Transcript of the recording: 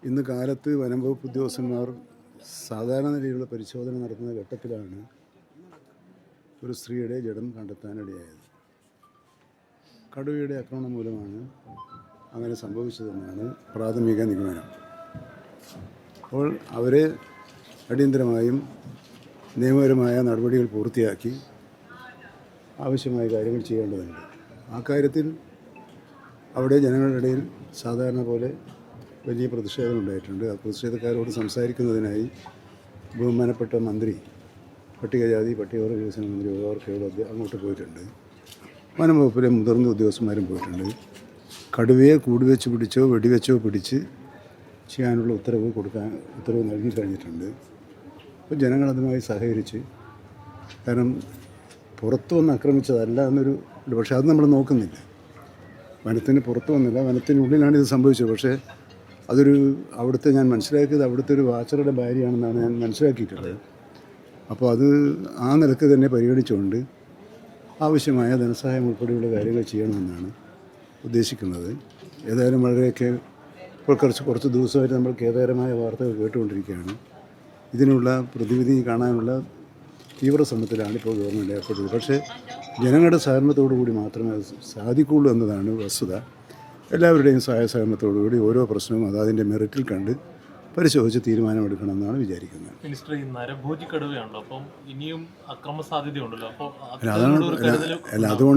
ഇന്ന് കാലത്ത് വനം വകുപ്പ് ഉദ്യോഗസ്ഥന്മാർ സാധാരണ നിലയിലുള്ള പരിശോധന നടത്തുന്ന ഘട്ടത്തിലാണ് ഒരു സ്ത്രീയുടെ ജഡം കണ്ടെത്താനിടയായത്. കടുവയുടെ ആക്രമണം മൂലമാണ് അങ്ങനെ സംഭവിച്ചതെന്നാണ് പ്രാഥമിക നിഗമനം. അപ്പോൾ അവരെ അടിയന്തരമായും നിയമപരമായ നടപടികൾ പൂർത്തിയാക്കി ആവശ്യമായ കാര്യങ്ങൾ ചെയ്യേണ്ടതുണ്ട്. ആ കാര്യത്തിൽ അവിടെ ജനങ്ങളുടെ ഇടയിൽ സാധാരണ പോലെ വലിയ പ്രതിഷേധം ഉണ്ടായിട്ടുണ്ട്. ആ പ്രതിഷേധക്കാരോട് സംസാരിക്കുന്നതിനായി ബഹുമാനപ്പെട്ട മന്ത്രി, പട്ടികജാതി പട്ടികവർഗ വികസന മന്ത്രി ഓർക്കയോട് അങ്ങോട്ട് പോയിട്ടുണ്ട്. വനം വകുപ്പിലെ മുതിർന്ന ഉദ്യോഗസ്ഥന്മാരും പോയിട്ടുണ്ട്. കടുവയെ കൂടുവെച്ച് പിടിച്ചോ വെടിവെച്ചോ പിടിച്ച് ചെയ്യാനുള്ള ഉത്തരവ് നൽകി കഴിഞ്ഞിട്ടുണ്ട്. അപ്പോൾ ജനങ്ങളതുമായി സഹകരിച്ച്, കാരണം പുറത്തു വന്ന് ആക്രമിച്ചതല്ല എന്നൊരു, പക്ഷേ അത് നമ്മൾ നോക്കുന്നില്ല. വനത്തിന് പുറത്തു വന്നില്ല, വനത്തിനുള്ളിലാണ് ഇത് സംഭവിച്ചത്. പക്ഷേ അവിടുത്തെ ഞാൻ മനസ്സിലാക്കിയത് അവിടുത്തെ ഒരു വാച്ചറുടെ ഭാര്യയാണെന്നാണ് ഞാൻ മനസ്സിലാക്കിയിട്ടുള്ളത്. അപ്പോൾ അത് ആ നിലക്ക് തന്നെ പരിഗണിച്ചുകൊണ്ട് ആവശ്യമായ ധനസഹായം ഉൾപ്പെടെയുള്ള കാര്യങ്ങൾ ചെയ്യണമെന്നാണ് ഉദ്ദേശിക്കുന്നത്. ഏതായാലും വളരെയൊക്കെ ഇപ്പോൾ കുറച്ച് ദിവസമായിട്ട് നമ്മൾ ഖേദകരമായ വാർത്തകൾ കേട്ടുകൊണ്ടിരിക്കുകയാണ്. ഇതിനുള്ള പ്രതിവിധി കാണാനുള്ള തീവ്ര ശ്രമത്തിലാണ് ഇപ്പോൾ ഗവൺമെൻറ് ഏർപ്പെട്ടത്. പക്ഷേ ജനങ്ങളുടെ സഹകരണത്തോടു കൂടി മാത്രമേ അത് സാധിക്കുകയുള്ളൂ എന്നതാണ് വസ്തുത. എല്ലാവരുടെയും സഹായ സഹകരണത്തോടുകൂടി ഓരോ പ്രശ്നവും അതിൻ്റെ മെറിറ്റിൽ കണ്ട് പരിശോധിച്ച് തീരുമാനമെടുക്കണമെന്നാണ് വിചാരിക്കുന്നത്. മിനിസ്റ്റർ, ഈ നരഭോജി കടുവയുണ്ടോ? അപ്പം ഇനിയും അക്രമ സാധ്യതയുണ്ടല്ലോ. അപ്പോൾ അതുകൊണ്ട്